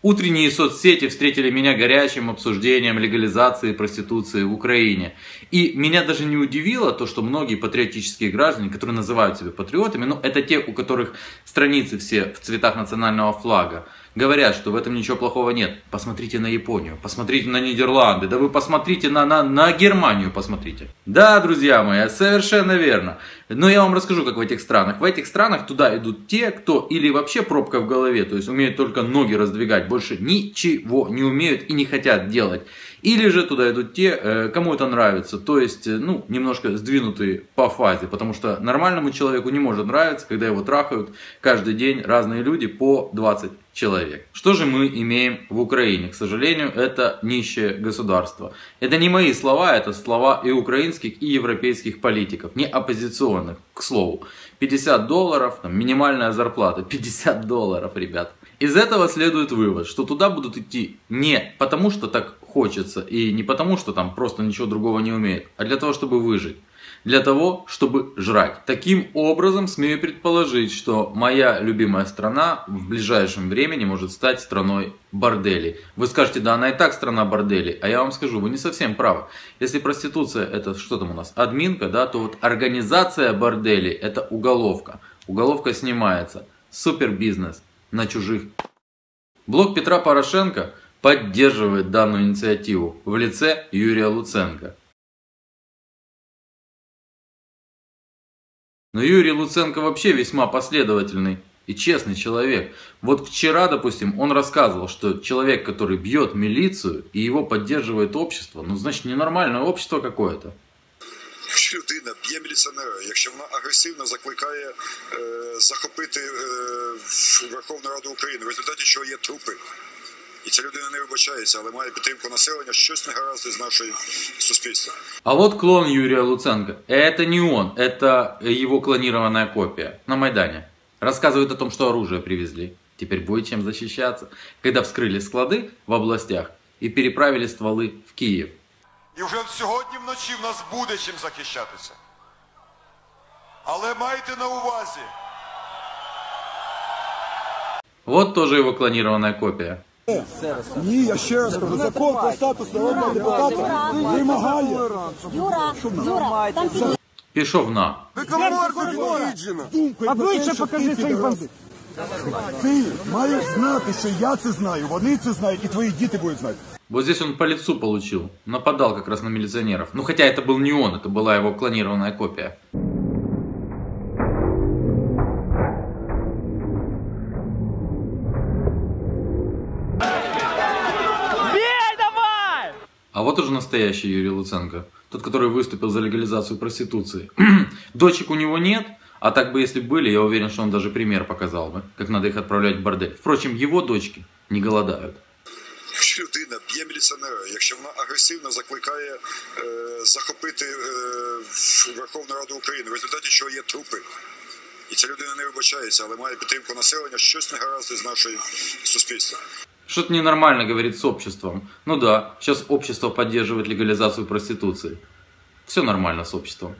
Утренние соцсети встретили меня горячим обсуждением легализации проституции в Украине. И меня даже не удивило то, что многие патриотические граждане, которые называют себя патриотами, ну это те, у которых страницы все в цветах национального флага, говорят, что в этом ничего плохого нет. Посмотрите на Японию, посмотрите на Нидерланды, да вы посмотрите на Германию, посмотрите. Да, друзья мои, совершенно верно. Но я вам расскажу, как в этих странах. В этих странах туда идут те, кто или вообще пробка в голове, то есть умеют только ноги раздвигать, больше ничего не умеют и не хотят делать. Или же туда идут те, кому это нравится, то есть, ну, немножко сдвинутые по фазе, потому что нормальному человеку не может нравиться, когда его трахают каждый день разные люди по 20 человек. Что же мы имеем в Украине? К сожалению, это нищее государство. Это не мои слова, это слова и украинских, и европейских политиков, не оппозиционных, к слову. $50, там, минимальная зарплата, $50, ребят. Из этого следует вывод, что туда будут идти не потому, что так хочется, и не потому, что там просто ничего другого не умеют, а для того, чтобы выжить. Для того, чтобы жрать. Таким образом, смею предположить, что моя любимая страна в ближайшем времени может стать страной борделей. Вы скажете, да она и так страна борделей. А я вам скажу, вы не совсем правы. Если проституция это что там у нас, админка, да, то вот организация борделей это уголовка. Уголовка снимается. Супер бизнес на чужих. Блок Петра Порошенко поддерживает данную инициативу в лице Юрия Луценко. Но Юрий Луценко вообще весьма последовательный и честный человек. Вот вчера, допустим, он рассказывал, что человек, который бьет милицию и его поддерживает общество, ну значит ненормальное общество какое-то. Якщо людина б'є міліціонера, якщо вона агресивно закликає захопити Верховну Раду України, в результаті чого є трупи, і ця людина не вибачається, але має підтримку населення, щось не гаразд із нашим суспільством. А вот клон Юрия Луценко. Это не он, это его клонированная копия на Майдане. Рассказывает о том, что оружие привезли. Теперь будет чем защищаться. Когда вскрыли склады в областях и переправили стволы в Киев. І вже сьогодні вночі в нас буде чим захищатися. Але майте на увазі. Вот тоже его клонированная копия. Ні, я ще раз кажу, закон про статус народного депутата вимагає. Юра, там Пішов на. Ви обличчя покажи своїх бандитів. Ти маєш знати, що я це знаю, вони це знають і твої діти будуть знати. Вот здесь он по лицу получил. Нападал как раз на милиционеров. Ну хотя это был не он, это была его клонированная копия. бей, давай! А вот уже настоящий Юрий Луценко. Тот, который выступил за легализацию проституции. Дочек у него нет, а так бы если были, я уверен, что он даже пример показал бы, как надо их отправлять в бордель. Впрочем, его дочки не голодают. Якщо людина б'є міліціонера, якщо вона агресивно закликає захопити Верховну Раду України, в результаті чого є трупи, і ця людина не вибачається, але має підтримку населення, щось не гаразд із нашим суспільством. Что-то ненормально говорит с обществом. Ну да, сейчас общество поддерживает легализацию проституции. Все нормально с обществом.